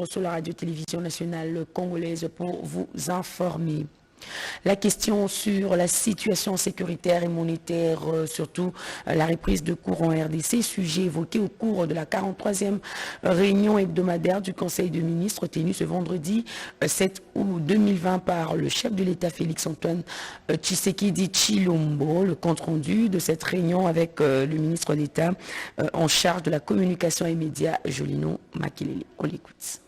Sur la radio-télévision nationale congolaise pour vous informer. La question sur la situation sécuritaire et monétaire, surtout la reprise de cours en RDC, sujet évoqué au cours de la 43e réunion hebdomadaire du Conseil des ministres tenue ce vendredi 7 août 2020 par le chef de l'État Félix-Antoine Tshisekedi Tshilombo. Le compte-rendu de cette réunion avec le ministre d'État en charge de la communication et médias, Jolino Makelele. On l'écoute.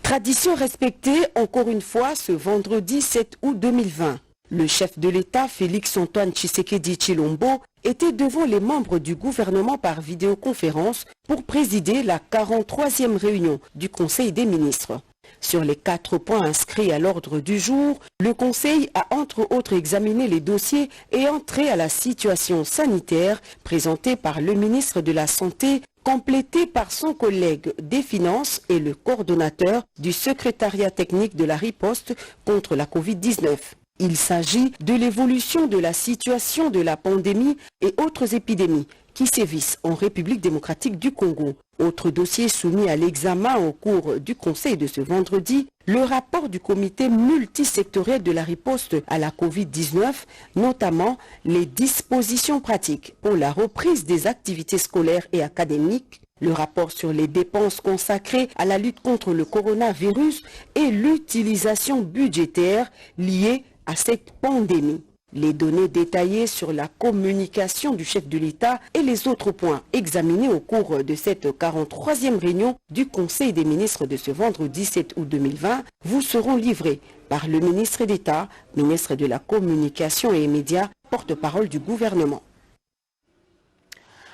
Tradition respectée encore une fois ce vendredi 7 août 2020. Le chef de l'État, Félix-Antoine Tshisekedi Tshilombo, était devant les membres du gouvernement par vidéoconférence pour présider la 43e réunion du Conseil des ministres. Sur les 4 points inscrits à l'ordre du jour, le Conseil a entre autres examiné les dossiers ayant trait à la situation sanitaire présentée par le ministre de la Santé, complété par son collègue des Finances et le coordonnateur du secrétariat technique de la riposte contre la Covid-19. Il s'agit de l'évolution de la situation de la pandémie et autres épidémies qui sévissent en République démocratique du Congo. Autre dossier soumis à l'examen au cours du Conseil de ce vendredi, le rapport du comité multisectoriel de la riposte à la Covid-19, notamment les dispositions pratiques pour la reprise des activités scolaires et académiques, le rapport sur les dépenses consacrées à la lutte contre le coronavirus et l'utilisation budgétaire liée à cette pandémie. Les données détaillées sur la communication du chef de l'État et les autres points examinés au cours de cette 43e réunion du Conseil des ministres de ce vendredi 7 août 2020 vous seront livrés par le ministre d'État, ministre de la Communication et Médias, porte-parole du gouvernement.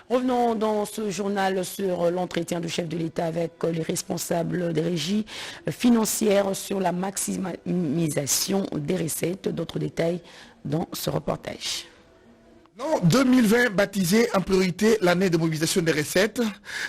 Revenons dans ce journal sur l'entretien du chef de l'État avec les responsables des régies financières sur la maximisation des recettes. D'autres détails dans ce reportage. En 2020, baptisé en priorité l'année de mobilisation des recettes,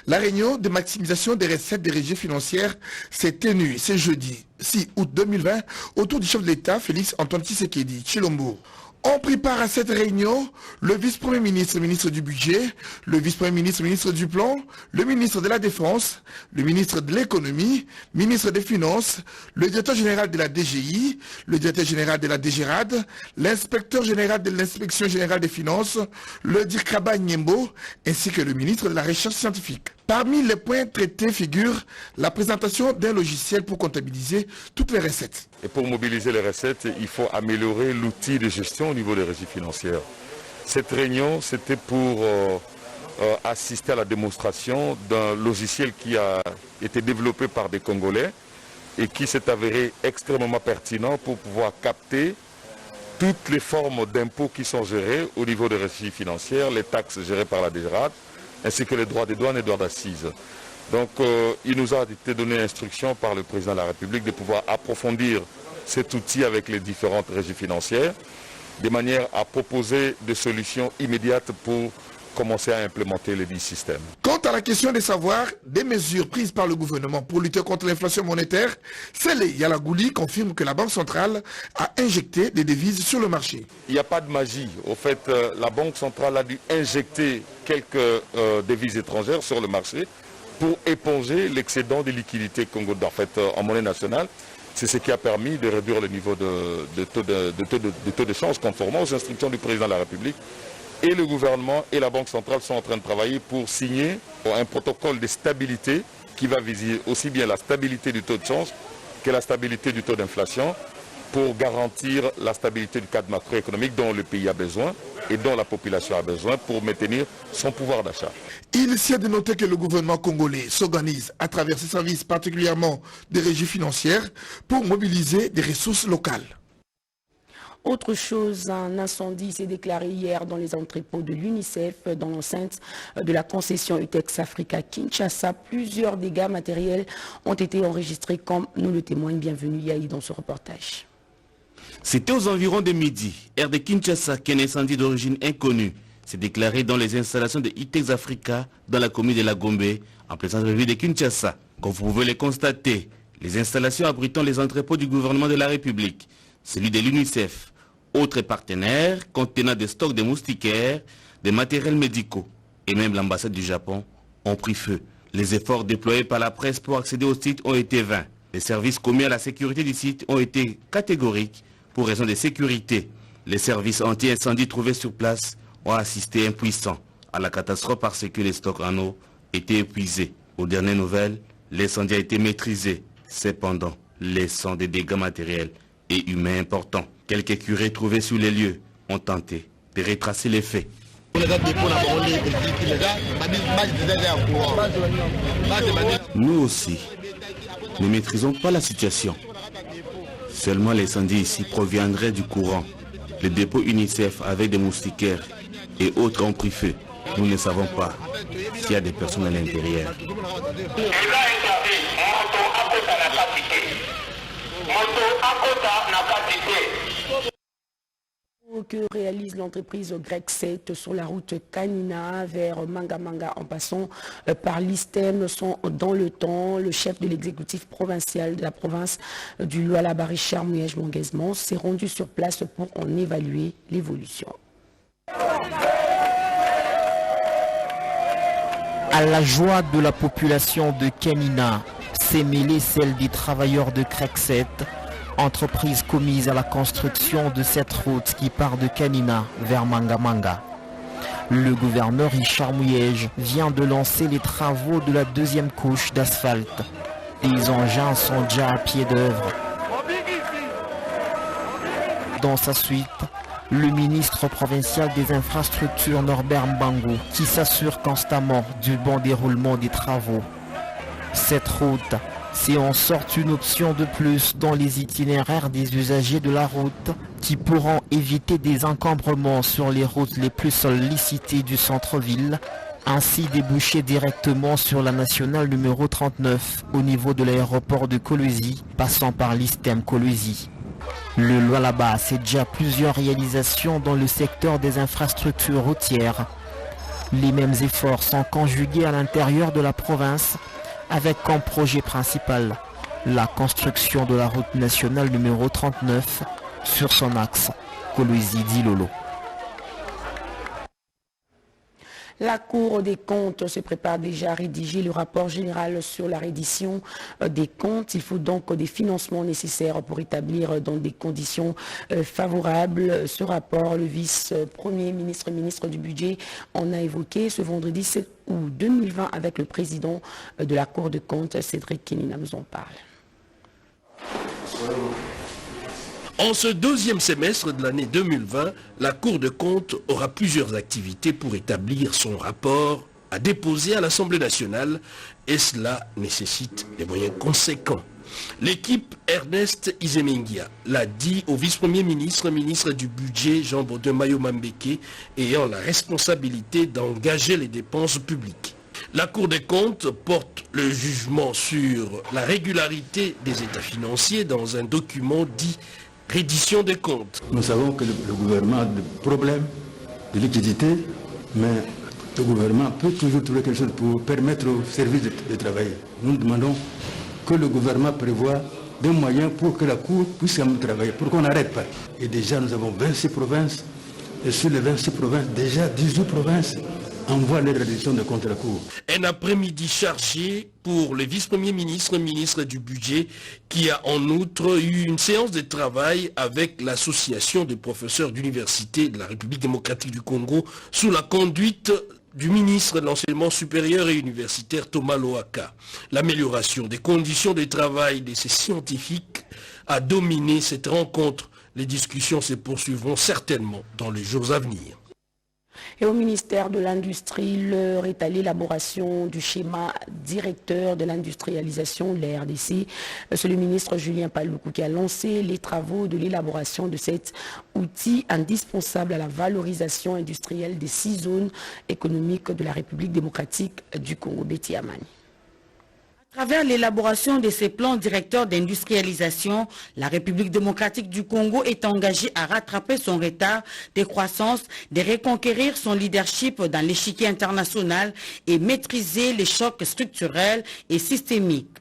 la réunion de maximisation des recettes des régies financières s'est tenue ce jeudi 6 août 2020 autour du chef de l'État Félix-Antoine Tshisekedi Tshilombo. On prépare à cette réunion le vice-premier ministre, ministre du budget, le vice-premier ministre, ministre du plan, le ministre de la Défense, le ministre de l'économie, ministre des Finances, le directeur général de la DGI, le directeur général de la DGRAD, l'inspecteur général de l'inspection générale des finances, le DIRCRABA Nyembo, ainsi que le ministre de la recherche scientifique. Parmi les points traités figure la présentation d'un logiciel pour comptabiliser toutes les recettes. Et pour mobiliser les recettes, il faut améliorer l'outil de gestion au niveau des régies financières. Cette réunion, c'était pour assister à la démonstration d'un logiciel qui a été développé par des Congolais et qui s'est avéré extrêmement pertinent pour pouvoir capter toutes les formes d'impôts qui sont gérées au niveau des régies financières, les taxes gérées par la DGRAD, ainsi que les droits des douanes et droits d'assises. Donc il nous a été donné instruction par le président de la République de pouvoir approfondir cet outil avec les différentes régies financières, de manière à proposer des solutions immédiates pour commencer à implémenter les 10 systèmes. Quant à la question de savoir des mesures prises par le gouvernement pour lutter contre l'inflation monétaire, Sele Yalagouli confirme que la Banque centrale a injecté des devises sur le marché. Il n'y a pas de magie. Au fait, la Banque centrale a dû injecter quelques devises étrangères sur le marché pour éponger l'excédent des liquidités Congo en monnaie nationale. C'est ce qui a permis de réduire le niveau de taux de change conformément aux instructions du président de la République. Et le gouvernement et la Banque centrale sont en train de travailler pour signer un protocole de stabilité qui va viser aussi bien la stabilité du taux de change que la stabilité du taux d'inflation pour garantir la stabilité du cadre macroéconomique dont le pays a besoin et dont la population a besoin pour maintenir son pouvoir d'achat. Il s'y a de noter que le gouvernement congolais s'organise à travers ses services, particulièrement des régies financières, pour mobiliser des ressources locales. Autre chose, un incendie s'est déclaré hier dans les entrepôts de l'UNICEF dans l'enceinte de la concession UTEX Africa Kinshasa. Plusieurs dégâts matériels ont été enregistrés comme nous le témoigne. Bienvenue Yahi dans ce reportage. C'était aux environs de midi, aire de Kinshasa, qu'un incendie d'origine inconnue s'est déclaré dans les installations de UTEX Africa dans la commune de la Gombe, en pleine ville de Kinshasa. Comme vous pouvez le constater, les installations abritant les entrepôts du gouvernement de la République, celui de l'UNICEF, autres partenaires contenant des stocks de moustiquaires, des matériels médicaux et même l'ambassade du Japon ont pris feu. Les efforts déployés par la presse pour accéder au site ont été vains. Les services commis à la sécurité du site ont été catégoriques pour raison de sécurité. Les services anti-incendie trouvés sur place ont assisté impuissants à la catastrophe parce que les stocks en eau étaient épuisés. Aux dernières nouvelles, l'incendie a été maîtrisé, cependant laissant des dégâts matériels et humains importants. Quelques curés trouvés sur les lieux ont tenté de retracer les faits. Nous aussi, ne maîtrisons pas la situation. Seulement l'incendie ici proviendrait du courant. Le dépôt UNICEF avec des moustiquaires et autres ont pris feu. Nous ne savons pas s'il y a des personnes à l'intérieur. Que réalise l'entreprise Grec 7 sur la route Kanina vers Manga en passant par l'Istem sont dans le temps. Le chef de l'exécutif provincial de la province du Lualaba, Richard Mouyej-Manguezman, s'est rendu sur place pour en évaluer l'évolution. À la joie de la population de Kanina, s'est mêlée celle des travailleurs de Grec 7, entreprise commise à la construction de cette route qui part de Kanina vers Manga. Le gouverneur Richard Mouyej vient de lancer les travaux de la deuxième couche d'asphalte. Les engins sont déjà à pied d'œuvre. Dans sa suite, le ministre provincial des infrastructures Norbert Mbango qui s'assure constamment du bon déroulement des travaux. Cette route, c'est en sorte une option de plus dans les itinéraires des usagers de la route qui pourront éviter des encombrements sur les routes les plus sollicitées du centre-ville, ainsi déboucher directement sur la nationale numéro 39 au niveau de l'aéroport de Kolwezi, passant par l'Istem Kolwezi. Le Lualaba, c'est déjà plusieurs réalisations dans le secteur des infrastructures routières. Les mêmes efforts sont conjugués à l'intérieur de la province, avec comme projet principal la construction de la route nationale numéro 39 sur son axe Kolwezi-Dilolo. La Cour des comptes se prépare déjà à rédiger le rapport général sur la reddition des comptes. Il faut donc des financements nécessaires pour établir dans des conditions favorables ce rapport. Le vice-premier ministre, ministre du budget, en a évoqué ce vendredi 7 août 2020 avec le président de la Cour des comptes, Cédric Kenina, nous en parle. En ce deuxième semestre de l'année 2020, la Cour des comptes aura plusieurs activités pour établir son rapport à déposer à l'Assemblée nationale et cela nécessite des moyens conséquents. L'équipe Ernest Izemengia l'a dit au vice-premier ministre, ministre du budget Jean-Baudin Mayo-Mambeke, ayant la responsabilité d'engager les dépenses publiques. La Cour des comptes porte le jugement sur la régularité des états financiers dans un document dit reddition des comptes. Nous savons que le gouvernement a des problèmes de liquidité, mais le gouvernement peut toujours trouver quelque chose pour permettre aux services de travailler. Nous demandons que le gouvernement prévoie des moyens pour que la Cour puisse travailler, pour qu'on n'arrête pas. Et déjà, nous avons 26 provinces, et sur les 26 provinces, déjà 18 provinces envoient les redditions de comptes à la Cour. Un après-midi chargé pour le vice-premier ministre, ministre du budget, qui a en outre eu une séance de travail avec l'association des professeurs d'université de la République démocratique du Congo sous la conduite du ministre de l'enseignement supérieur et universitaire Thomas Loaka. L'amélioration des conditions de travail de ces scientifiques a dominé cette rencontre. Les discussions se poursuivront certainement dans les jours à venir. Et au ministère de l'Industrie, l'heure est à l'élaboration du schéma directeur de l'industrialisation, la RDC. C'est le ministre Julien Paluku qui a lancé les travaux de l'élaboration de cet outil indispensable à la valorisation industrielle des 6 zones économiques de la République démocratique du Congo. Betty Amani. À travers l'élaboration de ces plans directeurs d'industrialisation, la République démocratique du Congo est engagée à rattraper son retard de croissance, de reconquérir son leadership dans l'échiquier international et maîtriser les chocs structurels et systémiques.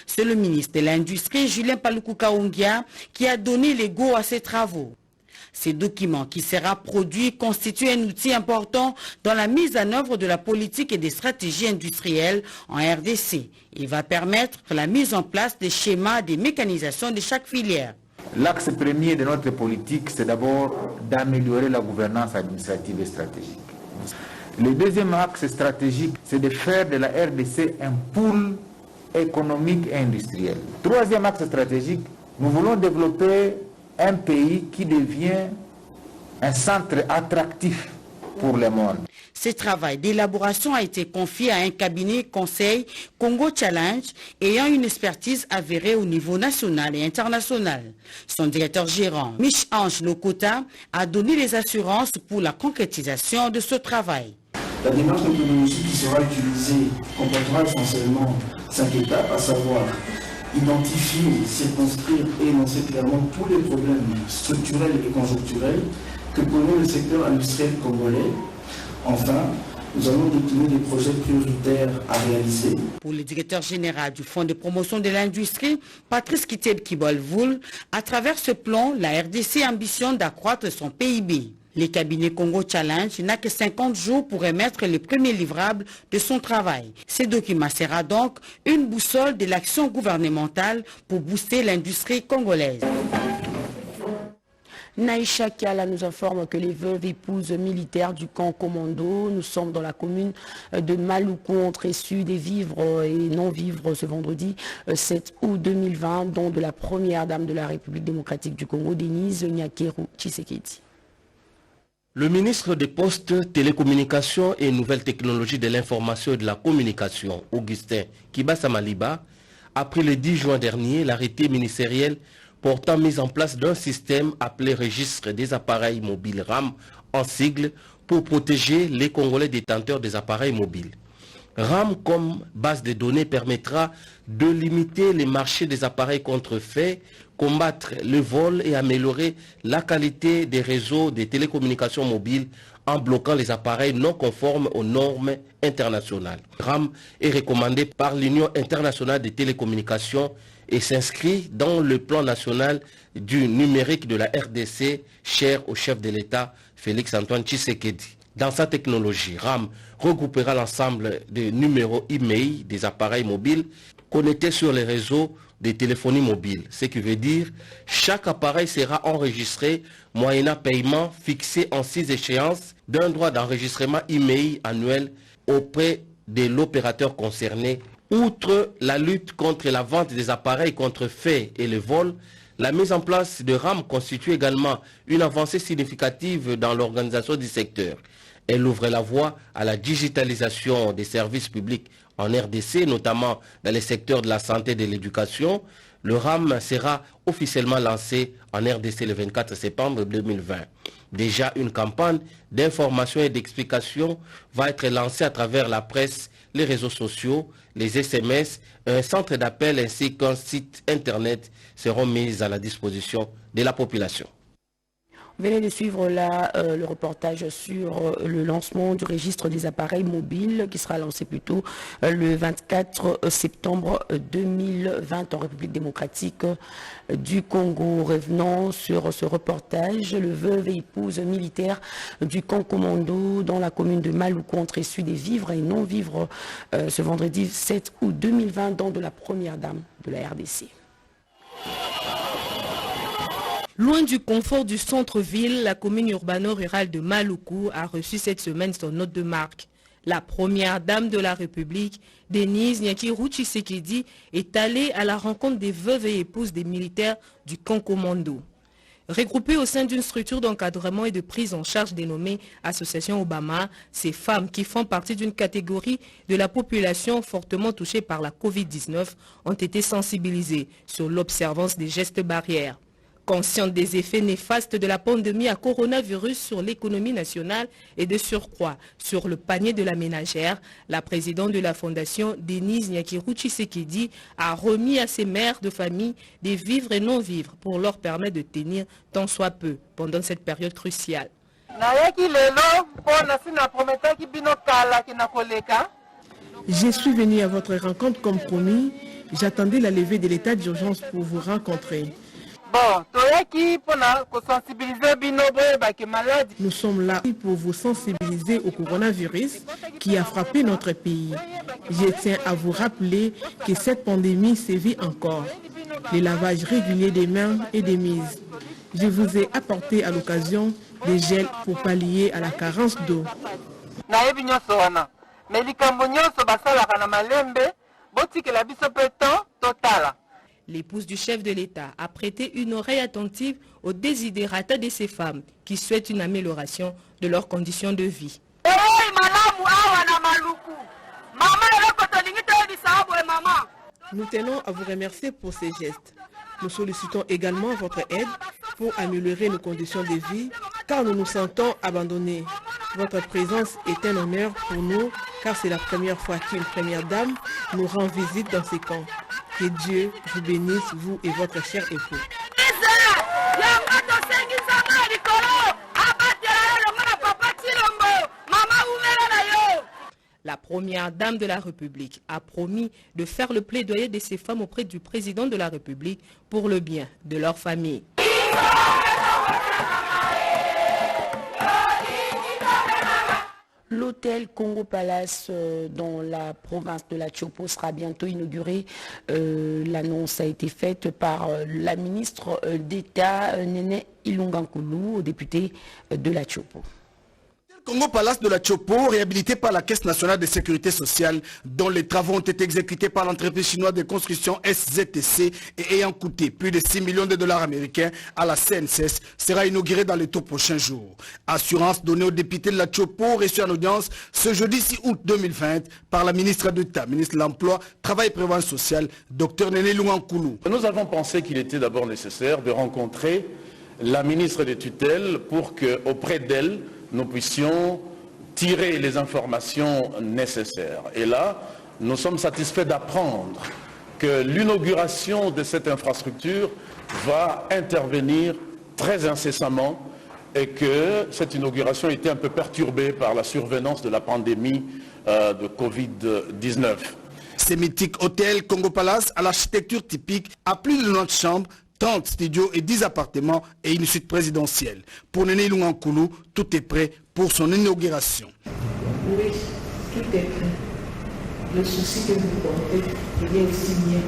C'est le ministre de l'Industrie, Julien Paluku Kaongia, qui a donné le go à ces travaux. Ces documents qui sera produit constituent un outil important dans la mise en œuvre de la politique et des stratégies industrielles en RDC. Il va permettre la mise en place des schémas de mécanisation de chaque filière. L'axe premier de notre politique, c'est d'abord d'améliorer la gouvernance administrative et stratégique. Le deuxième axe stratégique, c'est de faire de la RDC un pôle économique et industriel. Troisième axe stratégique, nous voulons développer un pays qui devient un centre attractif pour le monde. Ce travail d'élaboration a été confié à un cabinet conseil Congo Challenge ayant une expertise avérée au niveau national et international. Son directeur gérant, Mich-Ange Lokota, a donné les assurances pour la concrétisation de ce travail. La démarche méthodologique qui sera utilisée comportera essentiellement 5 étapes, à savoir identifier, circonscrire et énoncer clairement tous les problèmes structurels et conjoncturels que connaît le secteur industriel congolais. Enfin, nous allons décliner des projets prioritaires à réaliser. Pour le directeur général du Fonds de promotion de l'industrie, Patrice Kiteb Kibolvoul, à travers ce plan, la RDC ambitionne d'accroître son PIB. Les cabinets Congo Challenge n'a que 50 jours pour émettre les premiers livrables de son travail. Ce document sera donc une boussole de l'action gouvernementale pour booster l'industrie congolaise. Naïcha Kiala nous informe que les veuves épouses militaires du camp commando, nous sommes dans la commune de Maluku, ont reçu des vivres et non-vivres ce vendredi 7 août 2020, dont de la première dame de la République démocratique du Congo, Denise Nyakeru Tshisekedi. Le ministre des Postes, Télécommunications et Nouvelles Technologies de l'Information et de la Communication, Augustin Kibasa Maliba, a pris le 10 juin dernier l'arrêté ministériel portant mise en place d'un système appelé Registre des appareils mobiles RAM en sigle pour protéger les Congolais détenteurs des appareils mobiles. RAM comme base de données permettra de limiter les marchés des appareils contrefaits, combattre le vol et améliorer la qualité des réseaux de télécommunications mobiles en bloquant les appareils non conformes aux normes internationales. RAM est recommandé par l'Union internationale des télécommunications et s'inscrit dans le plan national du numérique de la RDC, cher au chef de l'État, Félix-Antoine Tshisekedi. Dans sa technologie, RAM regroupera l'ensemble des numéros e-mail des appareils mobiles connectés sur les réseaux de téléphonie mobile. Ce qui veut dire chaque appareil sera enregistré moyennant paiement fixé en 6 échéances d'un droit d'enregistrement e-mail annuel auprès de l'opérateur concerné. Outre la lutte contre la vente des appareils contrefaits et le vol, la mise en place de RAM constitue également une avancée significative dans l'organisation du secteur. Elle ouvre la voie à la digitalisation des services publics en RDC, notamment dans les secteurs de la santé et de l'éducation. Le RAM sera officiellement lancé en RDC le 24 septembre 2020. Déjà, une campagne d'information et d'explication va être lancée à travers la presse, les réseaux sociaux, les SMS, un centre d'appel ainsi qu'un site internet seront mis à la disposition de la population. Vous venez de suivre le reportage sur le lancement du registre des appareils mobiles qui sera lancé plutôt le 24 septembre 2020 en République démocratique du Congo. Revenons sur ce reportage. Le veuve et épouse militaire du camp commando dans la commune de Maluku ont reçu des vivres et non-vivres ce vendredi 7 août 2020 dont de la première dame de la RDC. Loin du confort du centre-ville, la commune urbano-rurale de Maluku a reçu cette semaine son hôte de marque. La première dame de la République, Denise Nyakeru Tshisekedi, est allée à la rencontre des veuves et épouses des militaires du camp commando. Regroupées au sein d'une structure d'encadrement et de prise en charge dénommée Association Obama, ces femmes qui font partie d'une catégorie de la population fortement touchée par la Covid-19 ont été sensibilisées sur l'observance des gestes barrières. Consciente des effets néfastes de la pandémie à coronavirus sur l'économie nationale et de surcroît sur le panier de la ménagère, la présidente de la fondation, Denise Nyakeru Tshisekedi, a remis à ses mères de famille des vivres et non-vivres pour leur permettre de tenir tant soit peu pendant cette période cruciale. Je suis venu à votre rencontre comme promis. J'attendais la levée de l'état d'urgence pour vous rencontrer. Nous sommes là pour vous sensibiliser au coronavirus qui a frappé notre pays. Je tiens à vous rappeler que cette pandémie sévit encore. Les lavages réguliers des mains et des mises. Je vous ai apporté à l'occasion des gels pour pallier à la carence d'eau. L'épouse du chef de l'État a prêté une oreille attentive aux désidérata de ces femmes qui souhaitent une amélioration de leurs conditions de vie. Nous tenons à vous remercier pour ces gestes. Nous sollicitons également votre aide pour améliorer nos conditions de vie car nous nous sentons abandonnés. Votre présence est un honneur pour nous car c'est la première fois qu'une première dame nous rend visite dans ces camps. Que Dieu vous bénisse, vous et votre cher époux. La première dame de la République a promis de faire le plaidoyer de ces femmes auprès du président de la République pour le bien de leur famille. L'hôtel Congo Palace dans la province de la Tchopo sera bientôt inauguré. L'annonce a été faite par la ministre d'État Néné Ilunga-Nkulu, au député de la Tchopo. Congo Palace de la Tchopo, réhabilité par la Caisse nationale de sécurité sociale, dont les travaux ont été exécutés par l'entreprise chinoise de construction SZTC et ayant coûté plus de 6 millions de dollars américains à la CNCS, sera inauguré dans les tout prochains jours. Assurance donnée aux députés de la Tchopo, reçue en audience ce jeudi 6 août 2020 par la ministre d'État, ministre de l'Emploi, Travail et Prévoyance sociale, Dr Néné Ilunga-Nkulu. Nous avons pensé qu'il était d'abord nécessaire de rencontrer la ministre des tutelles pour qu'auprès d'elle, nous puissions tirer les informations nécessaires. Et là, nous sommes satisfaits d'apprendre que l'inauguration de cette infrastructure va intervenir très incessamment et que cette inauguration a été un peu perturbée par la survenance de la pandémie de Covid-19. Ce mythique hôtel Congo Palace à l'architecture typique a plus de 90 chambres, 30 studios et 10 appartements et une suite présidentielle. Pour Néné Ilunga-Nkulu, tout est prêt pour son inauguration. Oui, tout est prêt. Le souci que vous portez, il est aussi mien.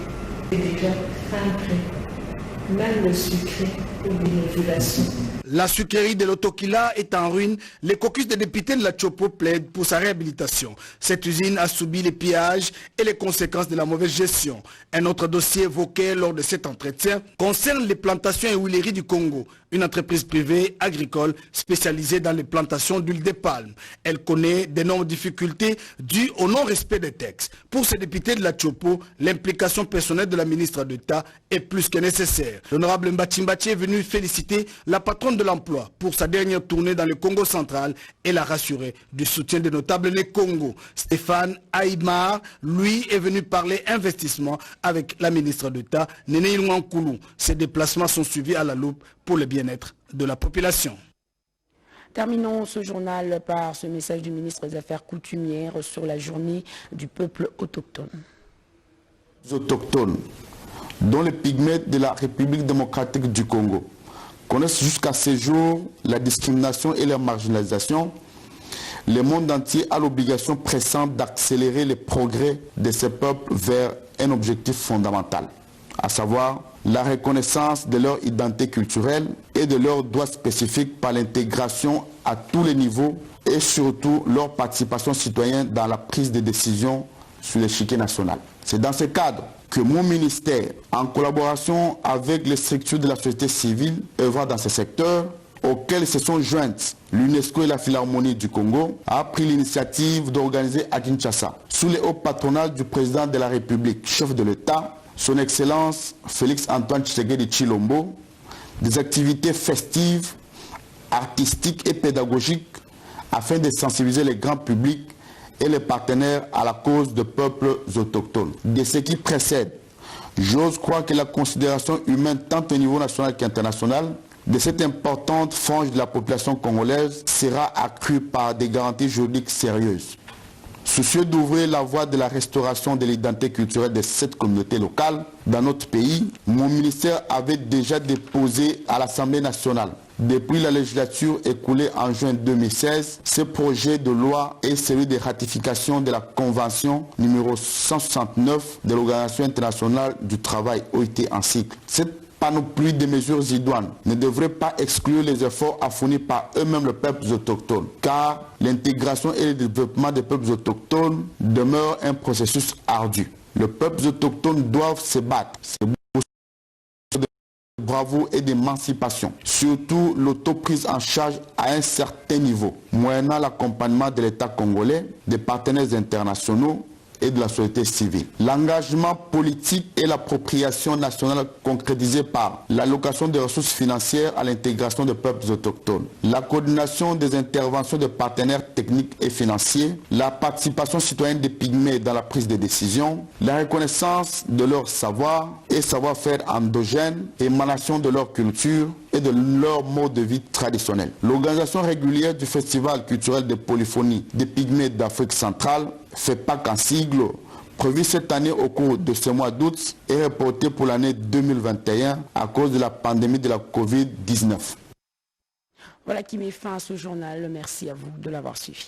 C'est déjà fin prêt. Même le sucré pour l'inauguration. La sucrerie de l'Otokila est en ruine. Les caucus des députés de la Tchopo plaident pour sa réhabilitation. Cette usine a subi les pillages et les conséquences de la mauvaise gestion. Un autre dossier évoqué lors de cet entretien concerne les plantations et huileries du Congo, une entreprise privée agricole spécialisée dans les plantations d'huile de palme. Elle connaît d'énormes difficultés dues au non-respect des textes. Pour ces députés de la Tchopo, l'implication personnelle de la ministre d'État est plus que nécessaire. L'honorable Mbachimbachi est venu féliciter la patronne de l'emploi pour sa dernière tournée dans le Congo central et l'a rassuré du soutien des notables des Congo. Stéphane Aïmar, lui, est venu parler investissement avec la ministre d'État, Néné Ilunga-Nkulu. Ces déplacements sont suivis à la loupe pour le bien-être de la population. Terminons ce journal par ce message du ministre des Affaires coutumières sur la journée du peuple autochtone. Les autochtones, dont les pygmées de la République démocratique du Congo, connaissent jusqu'à ce jour la discrimination et la marginalisation. Le monde entier a l'obligation pressante d'accélérer les progrès de ces peuples vers un objectif fondamental, à savoir la reconnaissance de leur identité culturelle et de leurs droits spécifiques par l'intégration à tous les niveaux et surtout leur participation citoyenne dans la prise de décision sur l'échiquier national. C'est dans ce cadre que mon ministère, en collaboration avec les structures de la société civile œuvrant dans ce secteur, auxquelles se sont jointes l'UNESCO et la Philharmonie du Congo, a pris l'initiative d'organiser à Kinshasa, sous les hauts patronats du président de la République, chef de l'État, son Excellence Félix Antoine Tshisekedi Tshilombo, des activités festives, artistiques et pédagogiques afin de sensibiliser les grands publics et les partenaires à la cause de peuples autochtones. De ce qui précède, j'ose croire que la considération humaine tant au niveau national qu'international de cette importante frange de la population congolaise sera accrue par des garanties juridiques sérieuses. Soucieux d'ouvrir la voie de la restauration de l'identité culturelle de cette communauté locale dans notre pays, mon ministère avait déjà déposé à l'Assemblée nationale, depuis la législature écoulée en juin 2016, ce projet de loi est celui de ratification de la Convention numéro 169 de l'Organisation internationale du travail OIT en cycle. Cette panoplie de mesures idoines ne devrait pas exclure les efforts à fournir par eux-mêmes les peuples autochtones, car l'intégration et le développement des peuples autochtones demeure un processus ardu. Les peuples autochtones doivent se battre, bravoure et d'émancipation, surtout l'autoprise en charge à un certain niveau, moyennant l'accompagnement de l'État congolais, des partenaires internationaux et de la société civile. L'engagement politique et l'appropriation nationale concrétisée par l'allocation des ressources financières à l'intégration des peuples autochtones, la coordination des interventions de partenaires techniques et financiers, la participation citoyenne des pygmées dans la prise de décision, la reconnaissance de leur savoir et savoir-faire endogène, émanation de leur culture et de leur mode de vie traditionnel. L'organisation régulière du Festival culturel de polyphonie des pygmées d'Afrique centrale, FEPAC en sigle, prévu cette année au cours de ce mois d'août, est reportée pour l'année 2021 à cause de la pandémie de la Covid-19. Voilà qui met fin à ce journal. Merci à vous de l'avoir suivi.